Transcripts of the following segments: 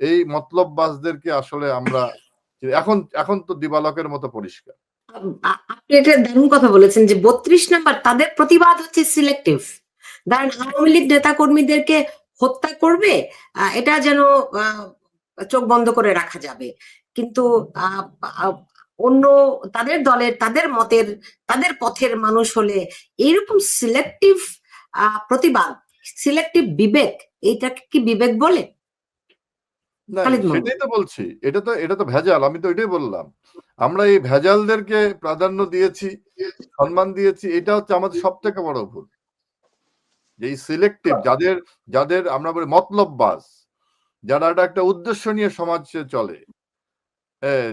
এই মতলববাজদেরকে আসলে আমরা এখন এখন তো দিবালকের মতো পরিষ্কার। আপনি একটা দারুণ কথা বলেছেন যে ৩২ নাম্বার তাদের প্রতিবাদ হচ্ছে সিলেক্টিভ। ধরেন আওয়ামী লীগ নেতা কর্মীদেরকে হত্যা করবে, এটা যেন চোখ বন্ধ করে রাখা যাবে, কিন্তু অন্য তাদের দলের, তাদের মতের, তাদের পথের মানুষ হলে এইরকম সিলেক্টিভ প্রতিবাদ, সিলেক্টিভ বিবেক, এইটাকে কি বিবেক বলে? না, খালিদ মাহমুদ। সেটাই তো বলছি, এটা তো ভেজাল। আমি তো এটাই বললাম, আমরা এই ভেজালদেরকে প্রাধান্য দিয়েছি, সম্মান দিয়েছি। এটা হচ্ছে আমাদের সব থেকে বড় ভুল। যে এই সিলেক্টিভ যাদের যাদের আমরা বলি মতলববাজ, যারা একটা উদ্দেশ্য নিয়ে সমাজে চলে,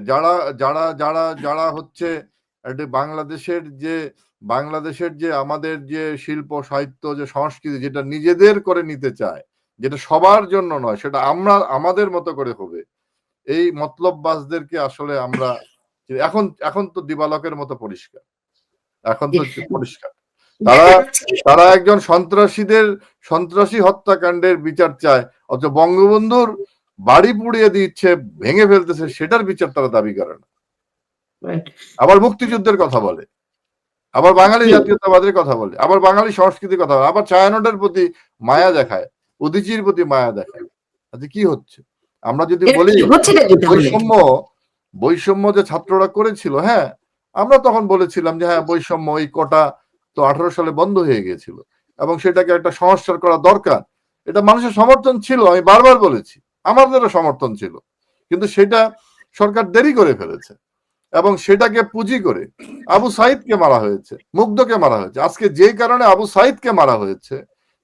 যারা যারা যারা যারা হচ্ছে বাংলাদেশের যে আমাদের যে শিল্প সাহিত্য যে সংস্কৃতি, যেটা নিজেদের করে নিতে চায়, যেটা সবার জন্য নয়, সেটা আমরা আমাদের মতো করে হবে, এই মতলববাজদেরকে আসলে আমরা এখন এখন তো দিবালকের মতো পরিষ্কার। এখন তো পরিষ্কার তারা একজন সন্ত্রাসী হত্যাকাণ্ডের বিচার চায়, অথচ বঙ্গবন্ধুর বাড়ি পুড়িয়ে দিচ্ছে, ভেঙে ফেলতেছে, সেটার বিচার তারা দাবি করে না। আবার মুক্তিযুদ্ধের কথা বলে, আবার বাঙালি জাতীয়তাবাদের কথা বলে, আবার বাঙালি সংস্কৃতির কথা বলে, আবার ছায়ানটের প্রতি মায়া দেখায়, উদীচীর প্রতি মায়া দেখায়। আচ্ছা, কি হচ্ছে? আমরা যদি বলি বৈষম্য যে ছাত্ররা করেছিল, হ্যাঁ, আমরা তখন বলেছিলাম যে হ্যাঁ, বৈষম্য, এই কোটা তো 18 সালে বন্ধ হয়ে গিয়েছিল এবং সেটাকে একটা সংস্কার করা দরকার, এটা মানুষের সমর্থন ছিল। আমি বারবার বলেছি, আমাদেরও সমর্থন ছিল, কিন্তু সেটা সরকার দেরি করে ফেলেছে এবং সেটাকে পুঁজি করে আবু সাইদকে মারা হয়েছে, মুগ্ধকে মারা হয়েছে। আজকে যে কারণে আবু সাইদকে মারা হয়েছে,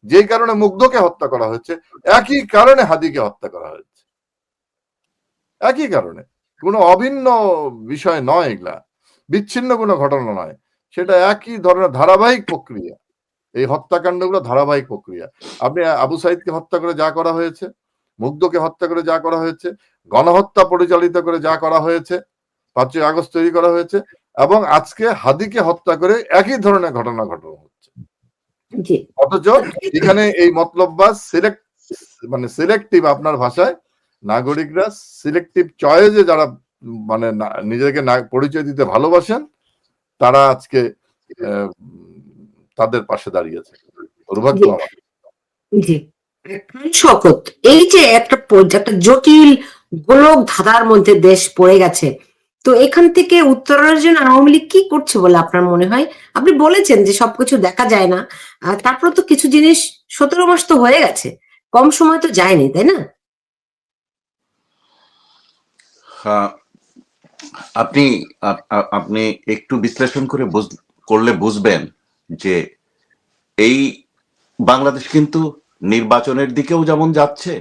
যে কারণে মুগ্ধকে হত্যা করা হয়েছে, একই কারণে হাদিকে হত্যা করা হয়েছে। একই কারণে, কোনো অভিন্ন বিষয় নয়, এগুলা বিচ্ছিন্ন কোনো ঘটনা নয়, সেটা একই ধরনের ধারাবাহিক প্রক্রিয়া। এই হত্যাকাণ্ডগুলো ধারাবাহিক প্রক্রিয়া। আপনি আবু সাইদকে হত্যা করে যা করা হয়েছে, মুগ্ধকে হত্যা করে যা করা হয়েছে, গণহত্যা পরিচালিত করে যা করা হয়েছে, 5ই আগস্ট তৈরি করা হয়েছে, এবং আজকে হাদিকে হত্যা করে একই ধরনের ঘটনা ঘটানো হচ্ছে। অথচ এখানে এই মতলববাজ সিলেক্টিভ, আপনার ভাষায় নাগরিকরা সিলেক্টিভ চয়েসে যারা মানে নিজেকে পরিচয় দিতে ভালোবাসেন, তারা আজকে তাদের পাশে দাঁড়িয়েছে। দুর্ভাগ্য আমার। জি, শকত, এই যে একটা জটিল গোলক ধাঁধার মধ্যে দেশ পড়ে গেছে, তো এখান থেকে উত্তরণের জন্য আওয়ামী লীগ কি করছে বলে আপনার মনে হয়? আপনি বলেছেন যে সবকিছু দেখা যায় না, তারপর তো কিছু জিনিস 17 মাস তো হয়ে গেছে, কম সময় তো যায়নি, তাই না? আপনি একটু বিশ্লেষণ করে করলে বুঝবেন যে এই বাংলাদেশ কিন্তু নির্বাচনের দিকেও যেমন যাচ্ছে,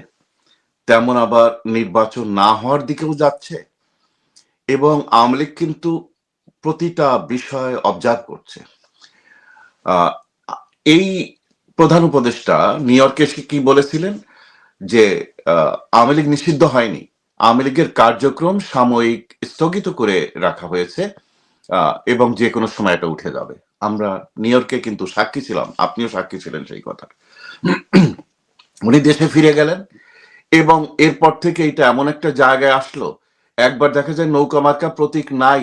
তেমন আবার নির্বাচন না হওয়ার দিকেও যাচ্ছে, এবং আওয়ামী লীগ কিন্তু প্রতিটা বিষয় অবজার্ভ করছে। এই প্রধান উপদেষ্টা নিউ ইয়র্কে কি বলেছিলেন যে আওয়ামী লীগ নিষিদ্ধ হয়নি, আওয়ামী লীগের কার্যক্রম সাময়িক স্থগিত করে রাখা হয়েছে এবং যে কোনো সময় এটা উঠে যাবে। আমরা নিউ ইয়র্কে কিন্তু সাক্ষী ছিলাম, আপনিও সাক্ষী ছিলেন সেই কথা। উনি দেশে ফিরে গেলেন এবং এরপর থেকে এটা এমন একটা জায়গায় আসলো, একবার দেখা যায় নৌকা মার্কা প্রতীক নাই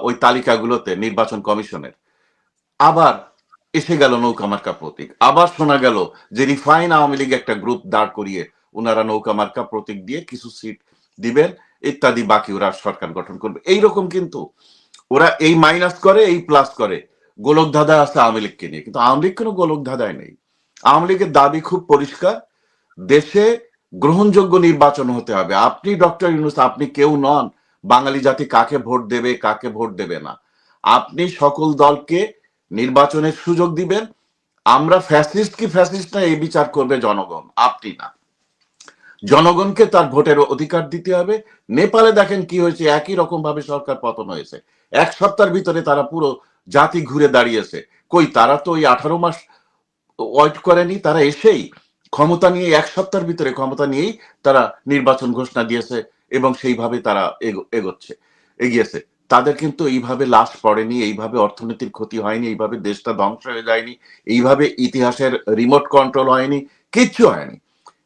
ওই তালিকাগুলোতে নির্বাচন কমিশনের, আবার এসে গেল নৌকা মার্কা প্রতীক, আবার শোনা গেল যে রিফাইন আওয়ামী লীগ একটা গ্রুপ দাঁড় করিয়ে ওনারা নৌকা মার্কা প্রতীক দিয়ে কিছু সিট দিবেন ইত্যাদি, বাকি ওরা সরকার গঠন করবে। এইরকম কিন্তু ওরা এই মাইনাস করে এই প্লাস করে, গোলক ধাঁধা আছে আওয়ামী লীগকে নিয়ে, কিন্তু আওয়ামী লীগ কোনো গোলক ধাঁধায় নেই। আওয়ামী লীগের দাবি খুব পরিষ্কার, দেশে গ্রহণযোগ্য নির্বাচন হতে হবে। আপনি ডক্টর ইউনূস, আপনি কেউ নন বাঙালি জাতি কাকে ভোট দেবে কাকে ভোট দেবে না। আপনি সকল দলকে নির্বাচনের সুযোগ দিবেন, আমরা ফ্যাসিস্ট কি ফ্যাসিস্ট না এই বিচার করবে জনগণ, আপনি না। জনগণকে তার ভোটের অধিকার দিতে হবে। নেপালে দেখেন কি হয়েছে, একই রকম ভাবে সরকার পতন হয়েছে, 1 সপ্তাহের ভিতরে তারা পুরো জাতি ঘুরে দাঁড়িয়েছে। কই, তারা তো ওই 18 মাস ওয়েট করেনি, তারা এসেই ক্ষমতা নিয়ে 1 সপ্তাহের ভিতরে ক্ষমতা নিয়েই তারা নির্বাচন ঘোষণা দিয়েছে এবং সেইভাবে তারা এগিয়েছে। তাদের কিন্তু এইভাবে লাশ পড়েনি, এইভাবে অর্থনীতির ক্ষতি হয়নি, এইভাবে দেশটা ধ্বংস হয়ে যায়নি, এইভাবে ইতিহাসের রিমোট কন্ট্রোল হয়নি, কিচ্ছু হয়নি।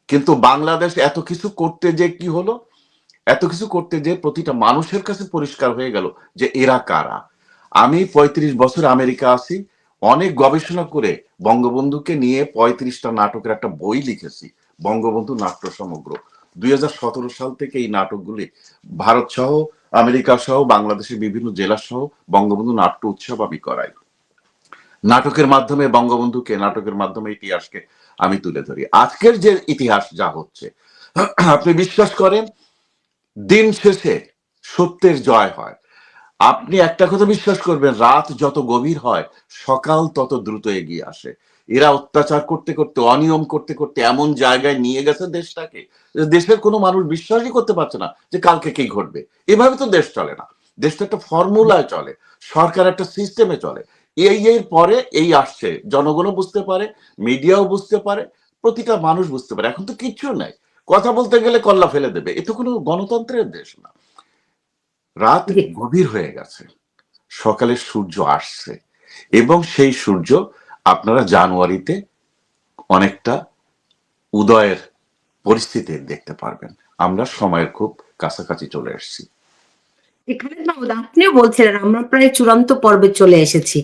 কিন্তু বাংলাদেশ এত কিছু করতে যে কি হলো, এত কিছু করতে যে প্রতিটা মানুষের কাছে পরিষ্কার হয়ে গেল যে এরা কারা। আমি ৩৫ বছর আমেরিকা আছি, অনেক গবেষণা করে বঙ্গবন্ধুকে নিয়ে ৩৫টা নাটকের একটা বই লিখেছি, বঙ্গবন্ধু নাট্য সমগ্র। ২০১৭ সাল থেকে এই নাটকগুলি ভারত সহ, আমেরিকা সহ, বাংলাদেশের বিভিন্ন জেলা সহ বঙ্গবন্ধু নাট্য উৎসব আমি করাই। নাটকের মাধ্যমে বঙ্গবন্ধুকে, নাটকের মাধ্যমে ইতিহাসকে আমি তুলে ধরি। আজকের যে ইতিহাস যা হচ্ছে, আপনি বিশ্বাস করেন, দিন শেষে সত্যের জয় হয়। আপনি একটা কথা বিশ্বাস করবেন, রাত যত গভীর হয় সকাল তত দ্রুত এগিয়ে আসে। এরা অত্যাচার করতে করতে, অনিয়ম করতে করতে এমন জায়গায় নিয়ে গেছে দেশটাকে, যে দেশের কোনো মানুষ বিশ্বাসই করতে পারছে না যে কালকে কি ঘটবে। এভাবে তো দেশ চলে না, দেশটা একটা ফর্মুলায় চলে, সরকার একটা সিস্টেমে চলে। এর পরে এই আসছে, জনগণও বুঝতে পারে, মিডিয়াও বুঝতে পারে, প্রতিটা মানুষ বুঝতে পারে। এখন তো কিচ্ছু নাই, কথা বলতে গেলে কল্লা ফেলে দেবে। এ তো কোনো গণতন্ত্রের দেশ না। রাত জি। গভীর হয়ে গেছে, সকালের সূর্য আসছে, এবং সেই সূর্য আপনারা জানুয়ারিতে অনেকটা উদয়ের পরিস্থিতি দেখতে পারবেন। আমরা সময়ের খুব কাছাকাছি চলে এসেছি। এখানে মাহমুদ, আপনিও বলছিলেন আমরা প্রায় চূড়ান্ত পর্বে চলে এসেছি।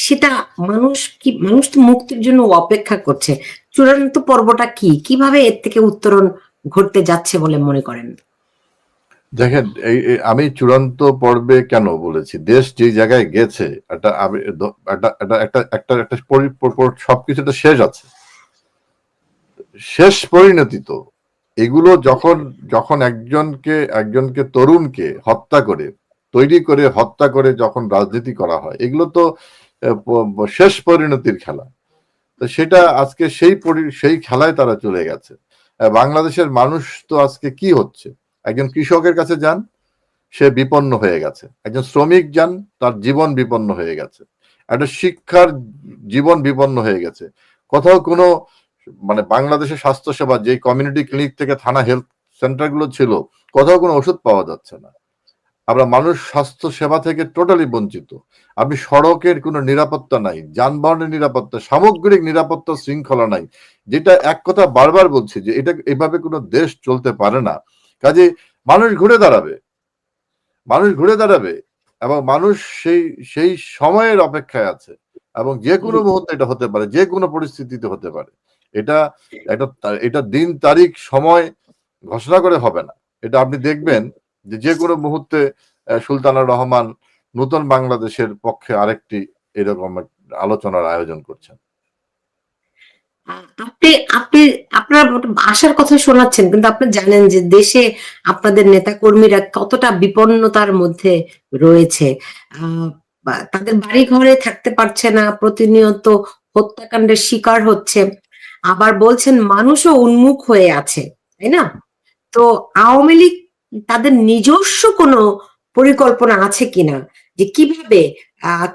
সেটা মানুষ তো মুক্তির জন্য অপেক্ষা করছে। চূড়ান্ত পর্বটা কি, কিভাবে এর থেকে উত্তরণ ঘটতে যাচ্ছে বলে মনে করেন? দেখেন, আমি চূড়ান্ত পর্বে কেন বলেছি, দেশ যে জায়গায় গেছে সবকিছু একটা শেষ আছে, শেষ পরিণতি তো এগুলো। যখন যখন একজনকে তরুণকে হত্যা করে, তৈরি করে, হত্যা করে যখন রাজনীতি করা হয়, এগুলো তো শেষ পরিণতির খেলা। তো সেটা আজকে সেই খেলায় তারা চলে গেছে। বাংলাদেশের মানুষ তো আজকে কি হচ্ছে, একজন কৃষকের কাছে যান, সে বিপন্ন হয়ে গেছে। একজন শ্রমিক যান, তার জীবন বিপন্ন হয়ে গেছে। একটা শিক্ষার জীবন বিপন্ন হয়ে গেছে। কোথাও কোনো বাংলাদেশের স্বাস্থ্যসেবা, যে কমিউনিটি ক্লিনিক থেকে থানা হেলথ সেন্টার গুলো ছিল, কোথাও কোনো ওষুধ পাওয়া যাচ্ছে না। আমরা মানুষ স্বাস্থ্য সেবা থেকে টোটালি বঞ্চিত। আপনি সড়কের কোনো নিরাপত্তা নাই, যানবাহনের নিরাপত্তা, সামগ্রিক নিরাপত্তা শৃঙ্খলা নাই, যেটা এক কথা বারবার বলছি যে এটা এভাবে কোনো দেশ চলতে পারে না। কাজে মানুষ ঘুরে দাঁড়াবে, এবং মানুষ সেই সেই সময়ের অপেক্ষায় আছে, এবং যে কোনো মুহূর্তে এটা হতে পারে, যে কোনো পরিস্থিতিতে হতে পারে। এটা এটা দিন তারিখ সময় ঘোষণা করে হবে না। এটা আপনি দেখবেন যে কোনো মুহূর্তে সুলতানা রহমান নতুন বাংলাদেশের পক্ষে আরেকটি এরকম আলোচনার আয়োজন করছেন। আপনি আপনি আপনার আশার কথা শোনাচ্ছেন, কিন্তু আপনি জানেন যে দেশে আপনাদের নেতা কর্মীরা কতটা বিপন্নতার মধ্যে রয়েছে। তাদের বাড়ি ঘরে থাকতে পারছে না, প্রতিনিয়ত হত্যাকাণ্ডের শিকার হচ্ছে। আবার বলছেন মানুষও উন্মুখ হয়ে আছে, তাই না? তো আওয়ামী লীগ তাদের নিজস্ব কোনো পরিকল্পনা আছে কিনা, যে কিভাবে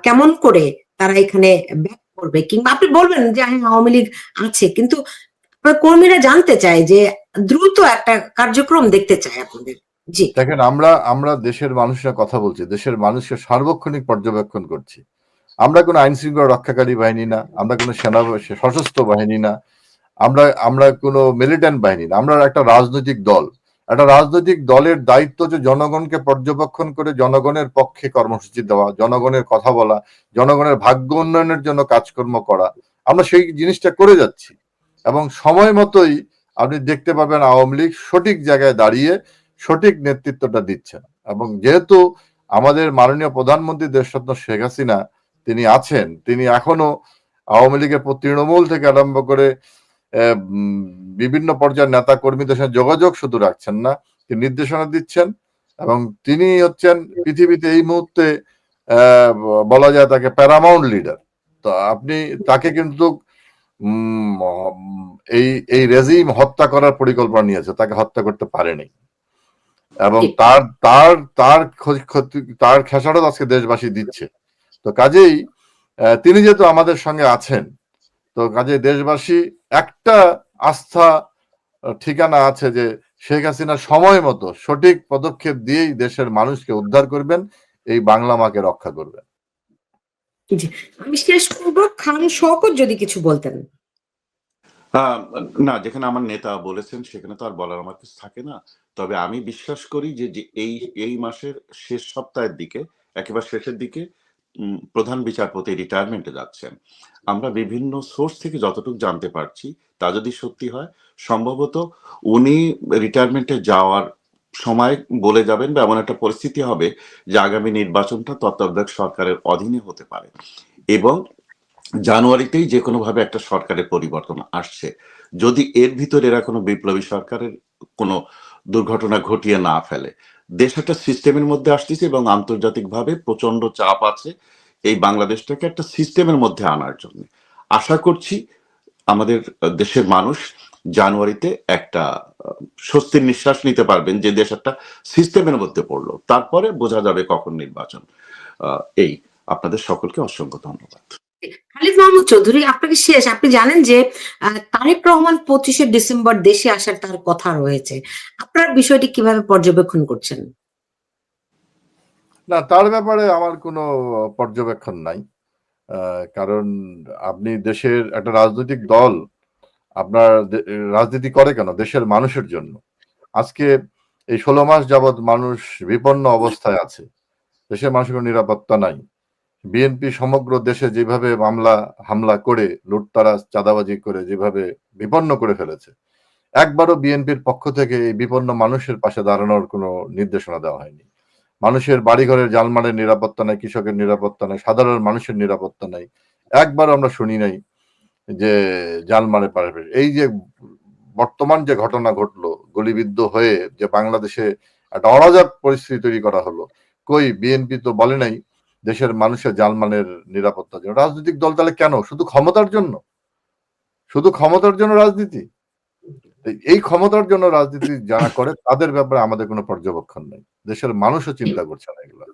কেমন করে তারা এখানে ব্যাক করবে? কিংবা আপনি বলবেন যে হ্যাঁ আওয়ামী লীগ আছে, কিন্তু আপনার কর্মীরা জানতে চায় যে দ্রুত একটা কার্যক্রম দেখতে চায় আপনাদের। জি। দেখেন, আমরা দেশের মানুষরা কথা বলছি, দেশের মানুষকে সার্বক্ষণিক পর্যবেক্ষণ করছি। আমরা কোনো আইন শৃঙ্খলা রক্ষাকারী বাহিনী না, আমরা কোনো সশস্ত্র বাহিনী না, আমরা কোনো মিলিটেন্ট বাহিনী না, আমরা একটা রাজনৈতিক দল। একটা রাজনৈতিক দলের দায়িত্ব যে জনগণকে পর্যবেক্ষণ করে জনগণের পক্ষে কর্মসূচি দেওয়া, জনগণের কথা বলা, জনগণের ভাগ্য উন্নয়নের জন্য কাজকর্ম করা। আমরা সেই জিনিসটা করে যাচ্ছি, এবং সময় মতোই আপনি দেখতে পাবেন আওয়ামী লীগ সঠিক জায়গায় দাঁড়িয়ে সঠিক নেতৃত্বটা দিচ্ছেন। এবং যেহেতু আমাদের মাননীয় প্রধানমন্ত্রী দেশরত্ন শেখ হাসিনা তিনি আছেন, তিনি এখনো আওয়ামী লীগের তৃণমূল থেকে আরম্ভ করে বিভিন্ন পর্যায়ের নেতা কর্মীদের সঙ্গে যোগাযোগ শুধু রাখছেন না, তিনি নির্দেশনা দিচ্ছেন, এবং তিনি হচ্ছেন পৃথিবীতে এই মুহূর্তে বলা যায় তাকে প্যারামাউন্ট লিডার। তো আপনি তাকে কিন্তু এই রেজিম হত্যা করার পরিকল্পনা নিয়েছে, তাকে হত্যা করতে পারেনি, এবং তার খেসারত আজকে দেশবাসী দিচ্ছে। তো কাজেই তিনি যেহেতু আমাদের সঙ্গে আছেন, তো কাজে দেশবাসী একটা আস্থা ঠিকানা আছে যে শেখ হাসিনা সময় মতো সঠিক পদক্ষেপ দিয়েই দেশের মানুষকে উদ্ধার করবেন, এই বাংলা মাকে রক্ষা করবেন। জি, আমি শেষ করব, খান শওকত যদি কিছু বলতেন। আহ, না, যেখানে আমার নেতা বলেছেন সেখানে তো আর বলার আমার কিছু থাকে না। তবে আমি বিশ্বাস করি যে যে এই এই মাসের শেষ সপ্তাহের দিকে, একেবারে শেষের দিকে প্রধান বিচারপতি রিটায়ারমেন্টে যাচ্ছেন। আমরা বিভিন্ন সোর্স থেকে যতটুকু জানতে পারছি, তা যদি সত্যি হয়, সম্ভবত উনি রিটায়ারমেন্টে যাওয়ার সময় বলে যাবেন বা এমন একটা পরিস্থিতি হবে যে আগামী নির্বাচনটা তত্ত্বাবধায়ক সরকারের অধীনে হতে পারে, এবং জানুয়ারিতেই যে কোনো ভাবে একটা সরকারের পরিবর্তন আসছে। যদি এর ভিতরে এরা কোনো বিপ্লবী সরকারের কোনো দুর্ঘটনা ঘটিয়ে না ফেলে, দেশ একটা সিস্টেমের মধ্যে আসতেছে এবং আন্তর্জাতিকভাবে প্রচন্ড চাপ আছে এই বাংলাদেশটাকে একটা সিস্টেমের মধ্যে আনার জন্য। আশা করছি আমাদের দেশের মানুষ জানুয়ারিতে একটা স্বস্তির নিঃশ্বাস নিতে পারবেন যে দেশ একটা সিস্টেমের মধ্যে পড়লো। তারপরে বোঝা যাবে কখন নির্বাচন। এই, আপনাদের সকলকে অসংখ্য ধন্যবাদ। খালিদ মাহমুদ চৌধুরী, আপনাকে শেষ, আপনি জানেন যে তারেক রহমান 25শে ডিসেম্বর দেশে আসার তার কথা রয়েছে, আপনার বিষয়টি কিভাবে পর্যবেক্ষণ করছেন? না, তার ব্যাপারে আমার কোনো পর্যবেক্ষণ নাই। কারণ আপনি দেশের একটা রাজনৈতিক দল আপনার রাজনীতি করে কেন? দেশের মানুষের জন্য। আজকে এই 16 মাস যাবৎ মানুষ বিপন্ন অবস্থায় আছে। দেশের মানুষের কোনো নিরাপত্তা নাই। বিএনপি সমগ্র দেশে যেভাবে মামলা হামলা করে লুটতারাজ চাঁদাবাজি করে যেভাবে বিপন্ন করে ফেলেছে, একবারও বিএনপির পক্ষ থেকে এই বিপন্ন মানুষের পাশে দাঁড়ানোর কোনো নির্দেশনা দেওয়া হয়নি। মানুষের বাড়িঘরের জানমালের নিরাপত্তা নাই, কৃষকের নিরাপত্তা নাই, সাধারণ মানুষের নিরাপত্তা নাই। একবারও আমরা শুনি নাই যে জানমালে পারবে। এই যে বর্তমান যে ঘটনা ঘটলো, গুলিবিদ্ধ হয়ে যে বাংলাদেশে একটা অরাজক পরিস্থিতি তৈরি করা হলো, কই বিএনপি তো বলে নাই দেশের মানুষের জানমালের নিরাপত্তার জন্য। রাজনৈতিক দল তাহলে কেন? শুধু ক্ষমতার জন্য? শুধু ক্ষমতার জন্য রাজনীতি? এই ক্ষমতার জন্য রাজনীতি যারা করে তাদের ব্যাপারে আমাদের কোনো পর্যবেক্ষণ নেই। দেশের মানুষও চিন্তা করছে না এগুলো।